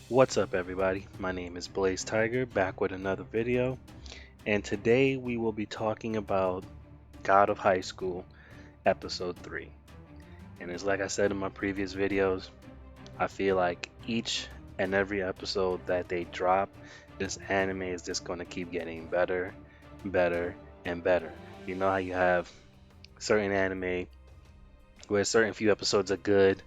What's up, everybody? My name is Blaze Tiger, back with another video, and today we will be talking about God of High School, Episode 3. And it's like I said in my previous videos, I feel like each and every episode that they drop, this anime is just going to keep getting better, better, and better. You know how you have certain anime where certain few episodes are good,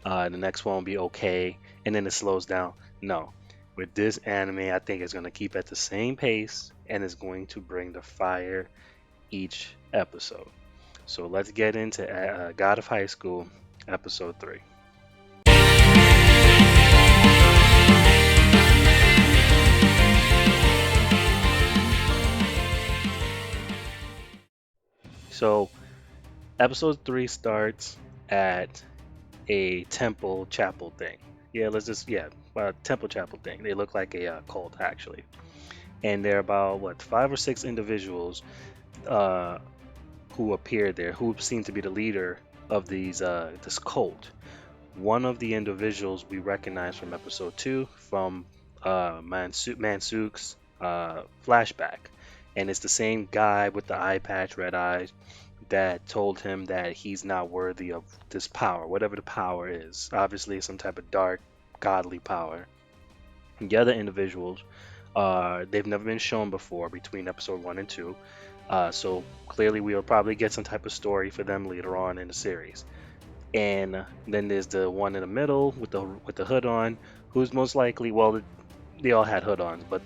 the next one will be okay, and then it slows down. No, with this anime, I think it's going to keep at the same pace and is going to bring the fire each episode. So let's get into God of High School, episode 3. So episode 3 starts at a temple chapel thing. Temple chapel thing. They look like a cult actually, and there are about what 5 or 6 individuals uh, who appeared there, who seemed to be the leader of this cult. One of the individuals we recognize from episode 2 from Mansuk's flashback, and it's the same guy with the eye patch, red eyes, that told him that he's not worthy of this power, whatever the power is. Obviously, some type of dark, godly power. The other individuals, they've never been shown before between episode 1 and 2. So clearly, we'll probably get some type of story for them later on in the series. And then there's the one in the middle with the hood on, who's most likely, well, they all had hood ons, but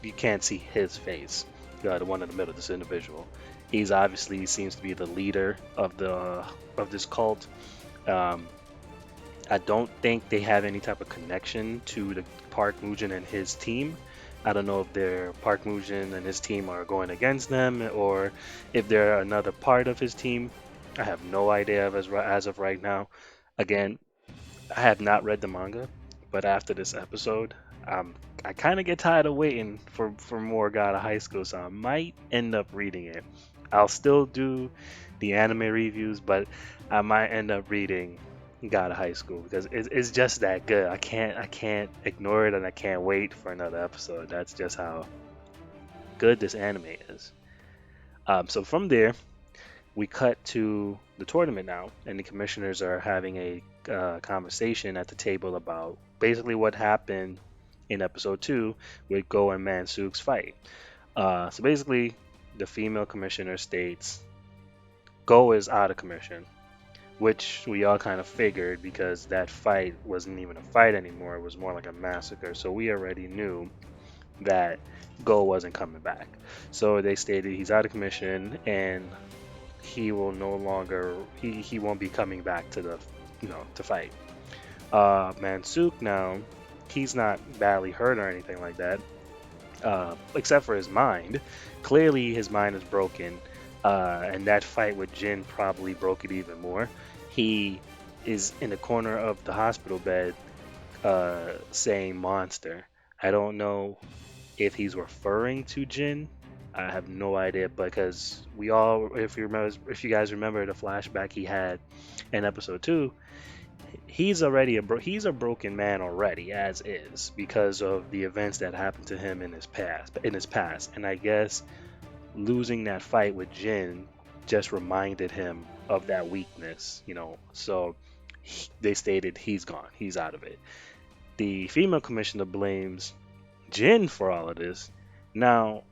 you can't see his face. The one in the middle, this individual, he's obviously seems to be the leader of this cult. Um, I don't think they have any type of connection to the Park Mujin and his team. I don't know if their Park Mujin and his team are going against them or if they're another part of his team. I have no idea as of right now. Again, I have not read the manga, but after this episode, I kind of get tired of waiting for more God of High School, so I might end up reading it. I'll still do the anime reviews, but I might end up reading God of High School because it's just that good. I can't ignore it, and I can't wait for another episode. That's just how good this anime is. So from there, we cut to the tournament now, and the commissioners are having a conversation at the table about basically what happened in episode 2 with Go and Mansuk's fight. So basically, the female commissioner states Go is out of commission, which we all kind of figured because that fight wasn't even a fight anymore. It was more like a massacre. So we already knew that Go wasn't coming back. So they stated he's out of commission and he will no longer he won't be coming back to the to fight. Mansuk now, he's not badly hurt or anything like that, except for his mind. Clearly, his mind is broken, and that fight with Jin probably broke it even more. He is in the corner of the hospital bed, saying "monster." I don't know if he's referring to Jin. I have no idea because we all, if you guys remember the flashback he had in episode 2, he's a broken man already as is because of the events that happened to him in his past, and I guess losing that fight with Jin just reminded him of that weakness. So they stated he's gone, he's out of it. The female commissioner blames Jin for all of this. Now,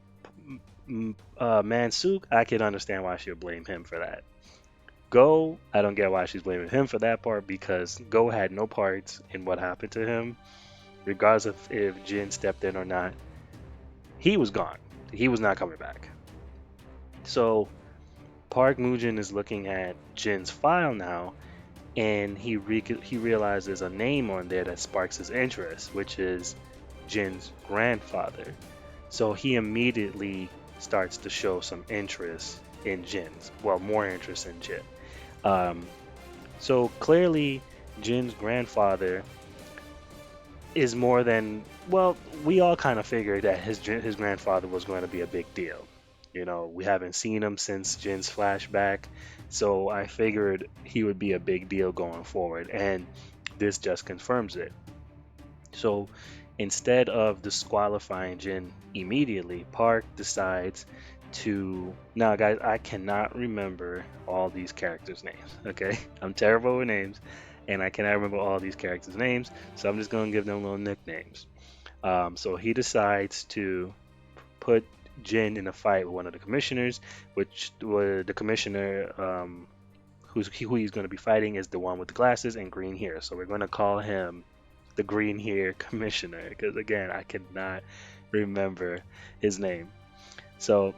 Mansuk, I can understand why she would blame him for that. Go, I don't get why she's blaming him for that part because Go had no parts in what happened to him, regardless of if Jin stepped in or not. He was gone. He was not coming back. So Park Mujin is looking at Jin's file now, and he realizes a name on there that sparks his interest, which is Jin's grandfather. So he immediately starts to show some interest in Jin's, well, more interest in Jin. Um, so clearly, Jin's grandfather is more than, well, we all kind of figured that his grandfather was going to be a big deal. We haven't seen him since Jin's flashback, so I figured he would be a big deal going forward, and this just confirms it. So instead of disqualifying Jin immediately, Park decides to. Now, guys, I cannot remember all these characters' names. Okay, I'm terrible with names, and I cannot remember all these characters' names. So I'm just gonna give them little nicknames. So he decides to put Jin in a fight with one of the commissioners, which the commissioner who he's going to be fighting is the one with the glasses and green hair. So we're going to call him the green hair commissioner because again I cannot remember his name. So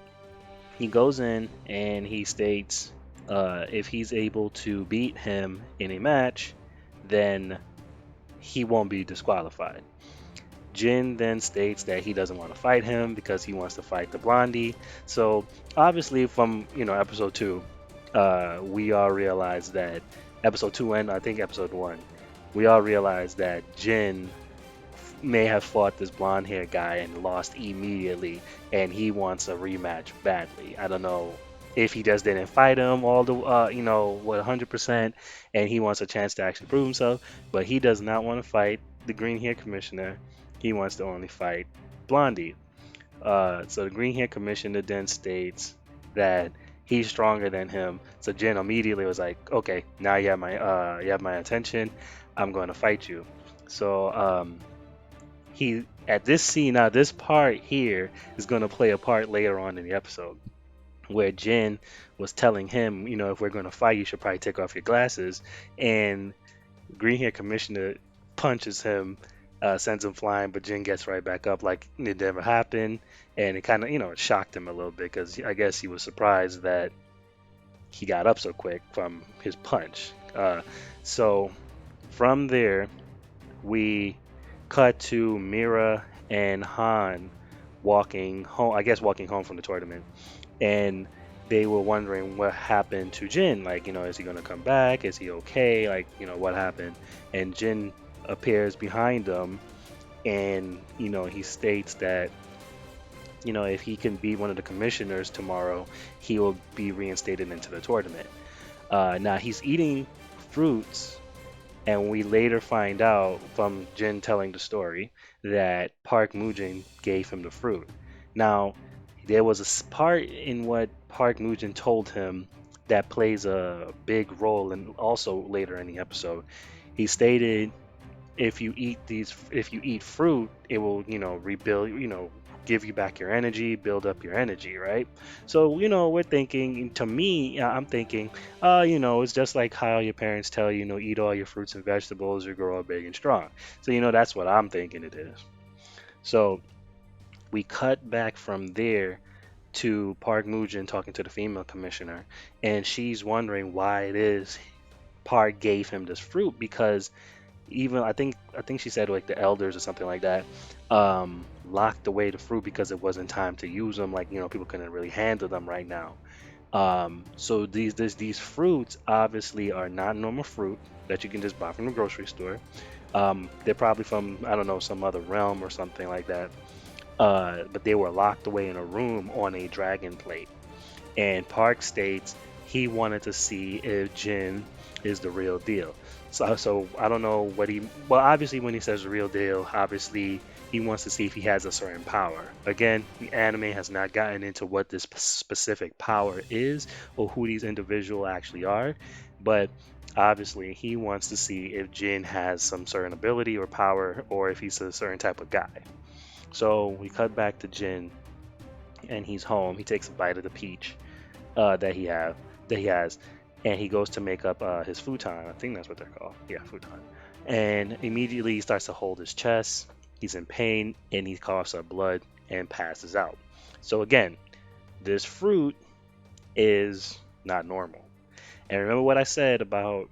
he goes in and he states if he's able to beat him in a match, then he won't be disqualified. Jin then states that he doesn't want to fight him because he wants to fight the blondie. So obviously, from episode two, we all realize that episode two and I think episode one, we all realize that Jin may have fought this blonde haired guy and lost immediately, and he wants a rematch badly. I don't know if he just didn't fight him all the 100%, and he wants a chance to actually prove himself, but he does not want to fight the green hair commissioner. He wants to only fight Blondie. So the green hair commissioner then states that he's stronger than him. So Jin immediately was like, "Okay, now you have my attention. I'm going to fight you." So he at this scene now this part here is going to play a part later on in the episode where Jin was telling him, if we're going to fight, you should probably take off your glasses, and green hair commissioner punches him, sends him flying, but Jin gets right back up like it never happened, and it kind of it shocked him a little bit because I guess he was surprised that he got up so quick from his punch. So from there we cut to Mira and Han walking home, I guess walking home from the tournament, and they were wondering what happened to Jin. Like, is he gonna come back? Is he okay? Like, what happened? And Jin appears behind them, and he states that if he can beat one of the commissioners tomorrow, he will be reinstated into the tournament. Now he's eating fruits, and we later find out from Jin telling the story that Park Mujin gave him the fruit. Now, there was a part in what Park Mujin told him that plays a big role, and also later in the episode, he stated if you eat fruit, it will rebuild, give you back your energy, build up your energy, right? So we're thinking. To me, I'm thinking, it's just like how your parents tell you, eat all your fruits and vegetables, you grow up big and strong. So that's what I'm thinking it is. So we cut back from there to Park Mujin talking to the female commissioner, and she's wondering why it is Park gave him this fruit because even I think she said like the elders or something like that locked away the fruit because it wasn't time to use them. Like people couldn't really handle them right now. So these fruits obviously are not normal fruit that you can just buy from the grocery store. They're probably from I don't know some other realm or something like that. But they were locked away in a room on a dragon plate. And Park states he wanted to see if Jin is the real deal. So I don't know what he. Well, obviously, when he says the real deal, obviously he wants to see if he has a certain power. Again, the anime has not gotten into what this specific power is or who these individuals actually are, but obviously he wants to see if Jin has some certain ability or power or if he's a certain type of guy. So we cut back to Jin, and he's home. He takes a bite of the peach that he has, and he goes to make up his futon. I think that's what they're called. Yeah, futon. And immediately he starts to hold his chest. He's in pain, and he coughs up blood and passes out. So again, this fruit is not normal. And remember what I said about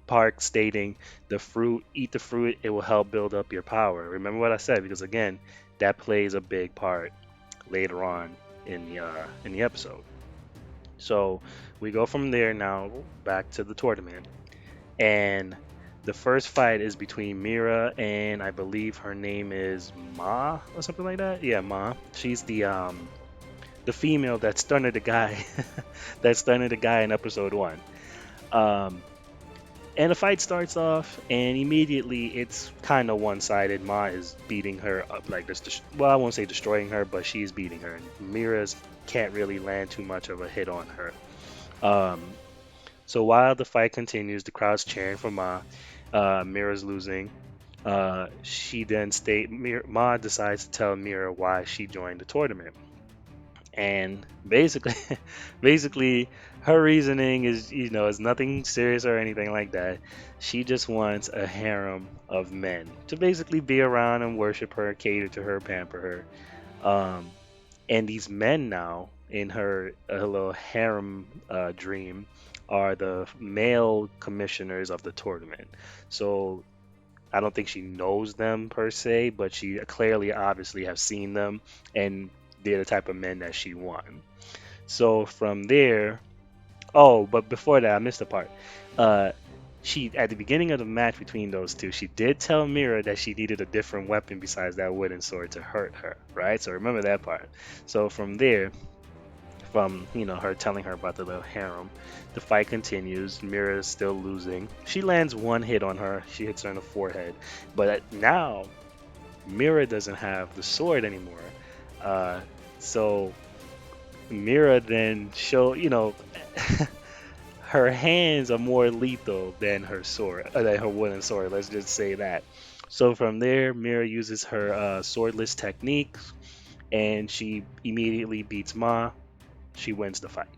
Park stating the fruit, eat the fruit, it will help build up your power. Remember what I said because again, that plays a big part later on in the episode. So we go from there now back to the tournament, and the first fight is between Mira and I believe her name is Ma or something like that. Yeah, Ma. She's the female that stunned the guy that stunned the guy in episode one. Um, And the fight starts off, and immediately it's kind of one-sided. Ma is beating her up, like this. Well, I won't say destroying her, but she's beating her. And Mira's can't really land too much of a hit on her. Um, so while the fight continues, the crowd's cheering for Ma. Mira's losing. She then Ma decides to tell Mira why she joined the tournament, and basically, basically, her reasoning is, is nothing serious or anything like that. She just wants a harem of men to basically be around and worship her, cater to her, pamper her. And these men now in her little harem dream are the male commissioners of the tournament. So I don't think she knows them per se, but she clearly, obviously, has seen them, and they're the type of men that she won. So from there, oh, but before that, I missed a part. Uh, she at the beginning of the match between those two, she did tell Mira that she needed a different weapon besides that wooden sword to hurt her, right? So remember that part. So from there, from her telling her about the little harem, the fight continues. Mira is still losing. She lands one hit on her. She hits her in the forehead, but now Mira doesn't have the sword anymore. Uh, so Mira then her hands are more lethal than her sword, than her wooden sword. Let's just say that. So from there, Mira uses her swordless techniques, and she immediately beats Ma. She wins the fight.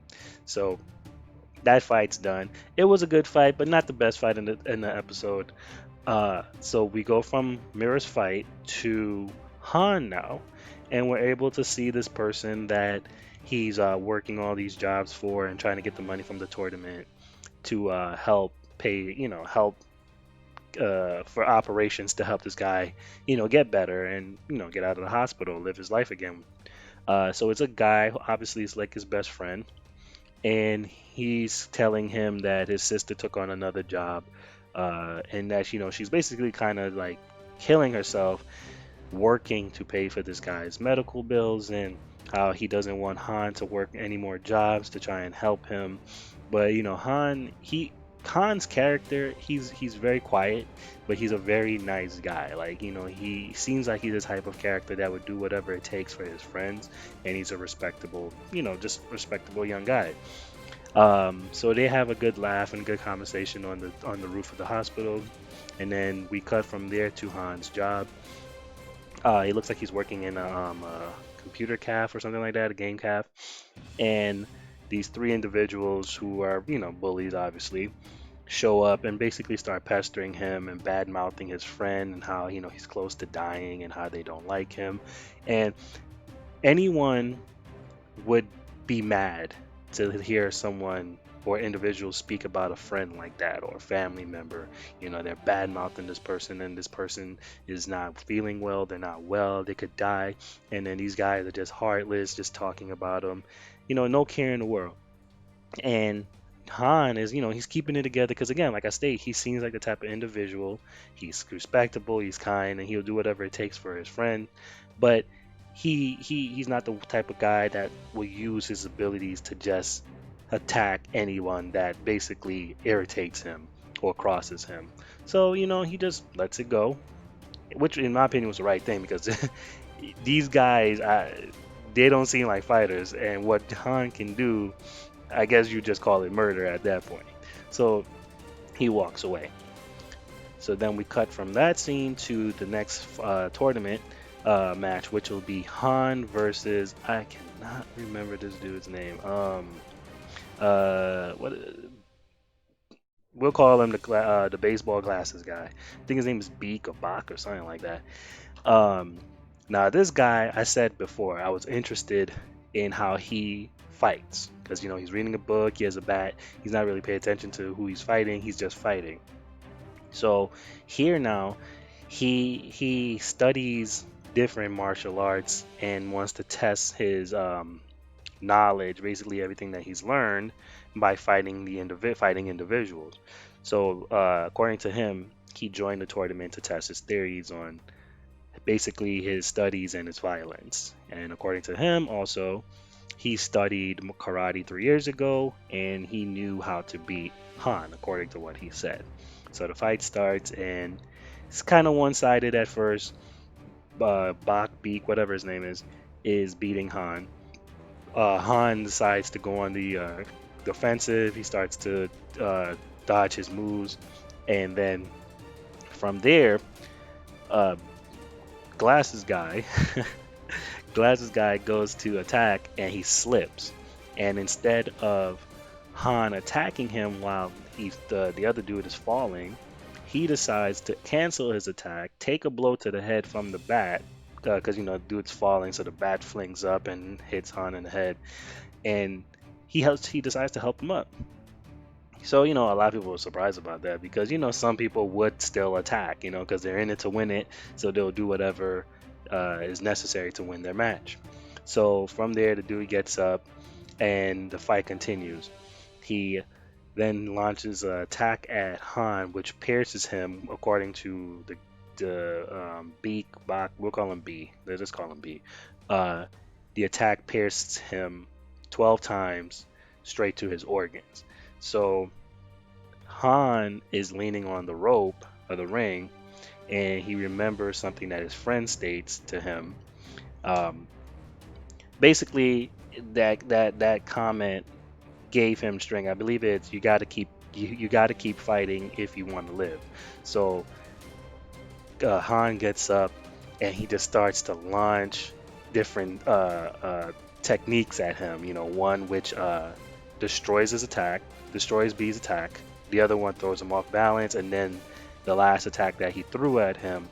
So that fight's done. It was a good fight, but not the best fight in the episode. So we go from Mira's fight to Han now, and we're able to see this person that he's working all these jobs for and trying to get the money from the tournament to help pay, help for operations to help this guy, get better and get out of the hospital, live his life again. So it's a guy who obviously is like his best friend, and he's telling him that his sister took on another job, and that she's basically kind of like killing herself working to pay for this guy's medical bills, and how he doesn't want Han to work any more jobs to try and help him. But Han's character, he's very quiet, but he's a very nice guy. Like, he seems like he's the type of character that would do whatever it takes for his friends, and he's a respectable, just respectable young guy. So they have a good laugh and good conversation on the roof of the hospital, and then we cut from there to Han's job. He looks like he's working in a computer caf or something like that, a game caf. And these three individuals who are, bullies, obviously, show up and basically start pestering him and bad mouthing his friend, and how, he's close to dying and how they don't like him. And anyone would be mad to hear someone or individuals speak about a friend like that or a family member. They're bad mouthing this person, and this person is not feeling well, they're not well, they could die. And then these guys are just heartless, just talking about them, no care in the world. And Han is, he's keeping it together because, again, like I state, he seems like the type of individual. He's respectable, he's kind, and he'll do whatever it takes for his friend. But he's not the type of guy that will use his abilities to just attack anyone that basically irritates him or crosses him. So, he just lets it go, which in my opinion was the right thing, because these guys, they don't seem like fighters, and what Han can do, I guess you just call it murder at that point. So he walks away. So then we cut from that scene to the next tournament match, which will be Han versus, I cannot remember this dude's name. What? We'll call him the baseball glasses guy. I think his name is Beak or Bach or something like that. Um, Now this guy, I said before, I was interested in how he fights, because he's reading a book, he has a bat, he's not really paying attention to who he's fighting, he's just fighting. So here now, he studies different martial arts and wants to test his knowledge, basically everything that he's learned, by fighting individuals. So according to him, he joined the tournament to test his theories on basically his studies and his violence. And according to him, also, He studied karate 3 years ago, and he knew how to beat Han, according to what he said. So the fight starts, and it's kind of one-sided at first. Bach Beak, whatever his name is beating Han. Han decides to go on the defensive. He starts to uh, dodge his moves, and then from there, uh, Glasses guy, Glasses guy goes to attack, and he slips. And instead of Han attacking him while the other dude is falling, he decides to cancel his attack, take a blow to the head from the bat, because dude's falling, so the bat flings up and hits Han in the head, and he decides to help him up. So a lot of people were surprised about that because some people would still attack, because they're in it to win it, so they'll do whatever is necessary to win their match. So from there, the dude gets up and the fight continues. He then launches an attack at Han, which pierces him, according to the Beak, Bach, we'll call him B. Let's just call him B. Uh, the attack pierces him 12 times straight to his organs. So Han is leaning on the rope of the ring, and he remembers something that his friend states to him. Um, Basically, that comment gave him string. I believe it's you got to keep fighting if you want to live. So Han gets up and he just starts to launch different techniques at him. One which destroys his attack, destroys B's attack. The other one throws him off balance, and then the last attack that he threw at him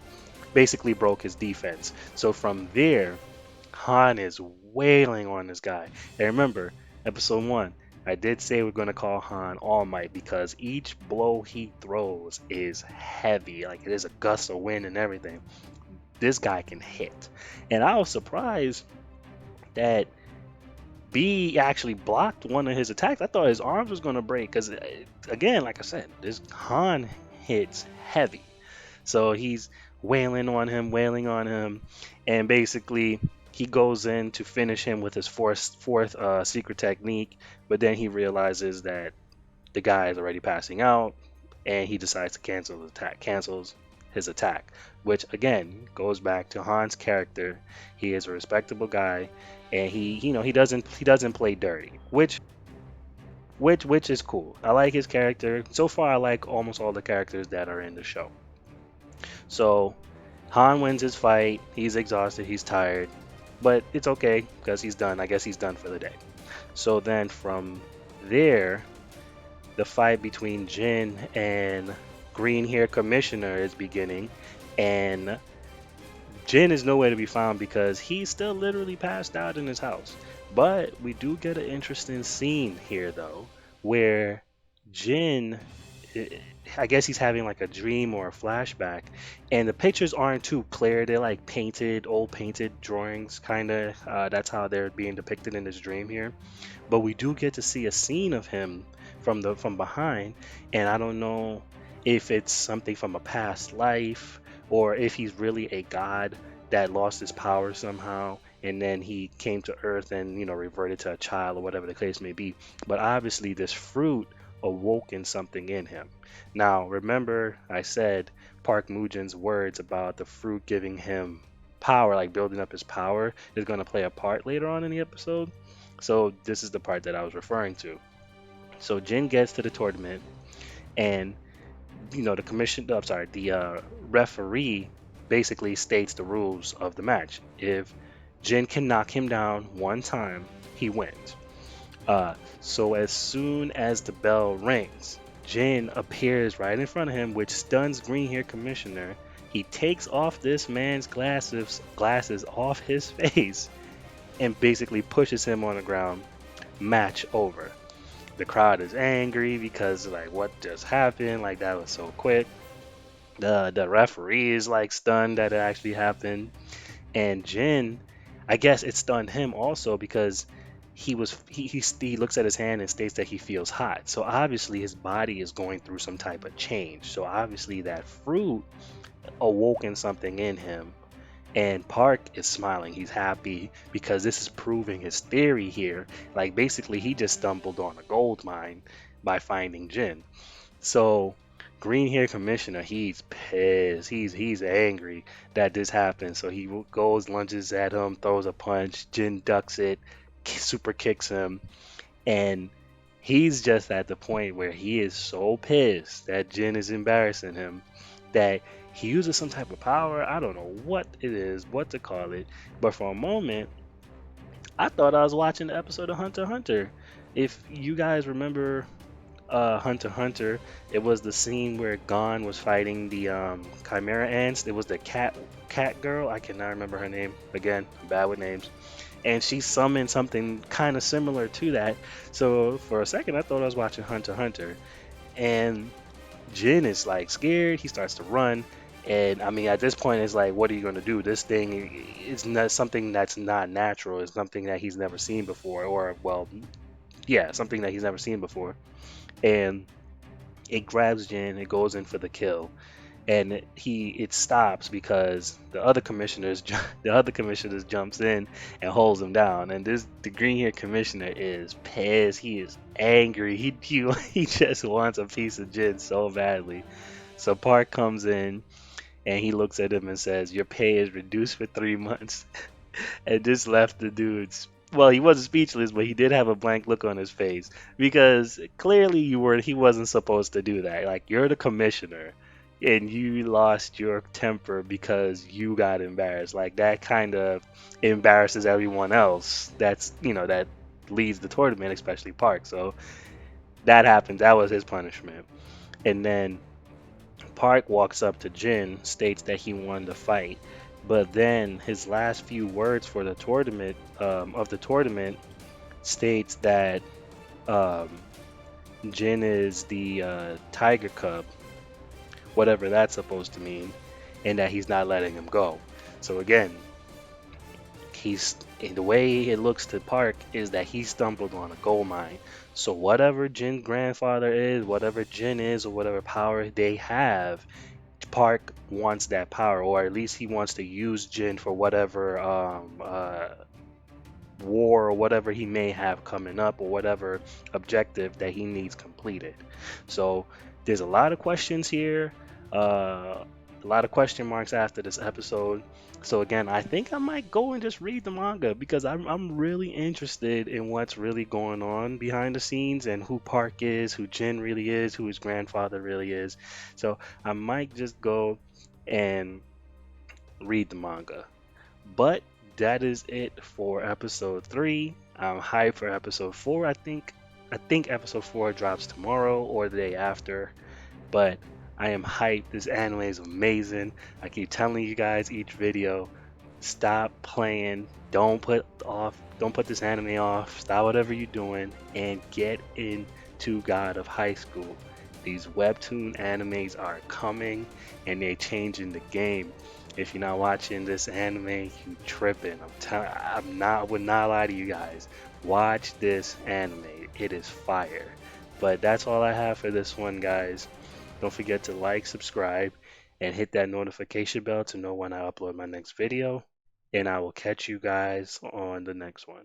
basically broke his defense. So from there, Han is wailing on this guy. And remember, episode 1, I did say we're going to call Han All Might because each blow he throws is heavy. Like, it is a gust of wind and everything. This guy can hit. And I was surprised that B actually blocked one of his attacks. I thought his arms was going to break because, again, like I said, this Han hits heavy. So he's wailing on him, and basically he goes in to finish him with his fourth secret technique, but then he realizes that the guy is already passing out, and he decides to cancels his attack, which again goes back to Han's character. He is a respectable guy, and he doesn't play dirty, which is cool. I like his character. So far, I like almost all the characters that are in the show. So Han wins his fight. He's exhausted. He's tired. But it's okay because he's done. I guess he's done for the day. So then from there, the fight between Jin and Green Hair Commissioner is beginning. And Jin is nowhere to be found because he's still literally passed out in his house. But we do get an interesting scene here, though, where Jin, I guess he's having like a dream or a flashback, and the pictures aren't too clear. They're like old painted drawings, kind of. That's how they're being depicted in this dream here. But we do get to see a scene of him from behind, and I don't know if it's something from a past life or if he's really a god that lost his power somehow and then he came to earth and reverted to a child or whatever the case may be. But obviously this fruit awoken something in him. Now remember I said Park Mujin's words about the fruit giving him power, like building up his power, is going to play a part later on in the episode. So this is the part that I was referring to. So Jin gets to the tournament, and the referee basically states the rules of the match. If Jin can knock him down one time, he wins. So as soon as the bell rings, Jin appears right in front of him, which stuns Green Hair Commissioner. He takes off this man's glasses off his face and basically pushes him on the ground. Match over. The crowd is angry because like what just happened? Like that was so quick. The referee is like stunned that it actually happened, and Jin, I guess it stunned him also because he looks at his hand and states that he feels hot. So obviously his body is going through some type of change. So obviously that fruit awoken something in him, And Park is smiling. He's happy because this is proving his theory here. Like basically, he just stumbled on a gold mine by finding Jin. So Green Hair Commissioner, he's pissed. He's angry that this happened. So he goes, lunges at him, throws a punch. Jin ducks it, super kicks him, and he's just at the point where he is so pissed that Jin is embarrassing him that he uses some type of power. I don't know what it is, what to call it, but for a moment, I thought I was watching the episode of Hunter x Hunter. If you guys remember Hunter x Hunter, it was the scene where Gon was fighting the Chimera ants. It was the cat girl. I cannot remember her name. Again, I'm bad with names. And she summoned something kind of similar to that. So for a second, I thought I was watching Hunter x Hunter. And Jin is like scared. He starts to run. And I mean, at this point, it's like, what are you going to do? This thing is not something that's not natural. It's something that he's never seen before. Or, well, yeah, something that he's never seen before. And it grabs Jin. It goes in for the kill, and it stops because the other commissioners jumps in and holds him down. And the green hair commissioner is pissed. He is angry. He just wants a piece of Jin so badly. So Park comes in and he looks at him and says, "Your pay is reduced for 3 months." And just left the dudes. Well, he wasn't speechless, but he did have a blank look on his face because clearly he wasn't supposed to do that. Like, you're the commissioner and you lost your temper because you got embarrassed. Like, that kind of embarrasses everyone else. That leads the tournament, especially Park. So that happened. That was his punishment. And then Park walks up to Jin, states that he won the fight, but then his last few words for the tournament of the tournament states that um, Jin is the tiger cub, whatever that's supposed to mean, and that he's not letting him go. So again, he's the way it looks to Park is that he stumbled on a gold mine. So whatever Jin's grandfather is, whatever Jin is, or whatever power they have, Park wants that power, or at least he wants to use Jin for whatever war or whatever he may have coming up, or whatever objective that he needs completed. So there's a lot of questions here, a lot of question marks after this episode. So again, I think I might go and just read the manga because I'm really interested in what's really going on behind the scenes and who Park is, who Jin really is, who his grandfather really is. So I might just go and read the manga. But that is it for episode 3. I'm hyped for episode 4. I think episode 4 drops tomorrow or the day after. But I am hyped. This anime is amazing. I keep telling you guys each video, stop playing. Don't put this anime off. Stop whatever you're doing and get into God of High School. These webtoon animes are coming and they're changing the game. If you're not watching this anime, you tripping. I would not lie to you guys. Watch this anime. It is fire. But that's all I have for this one, guys. Don't forget to like, subscribe, and hit that notification bell to know when I upload my next video. And I will catch you guys on the next one.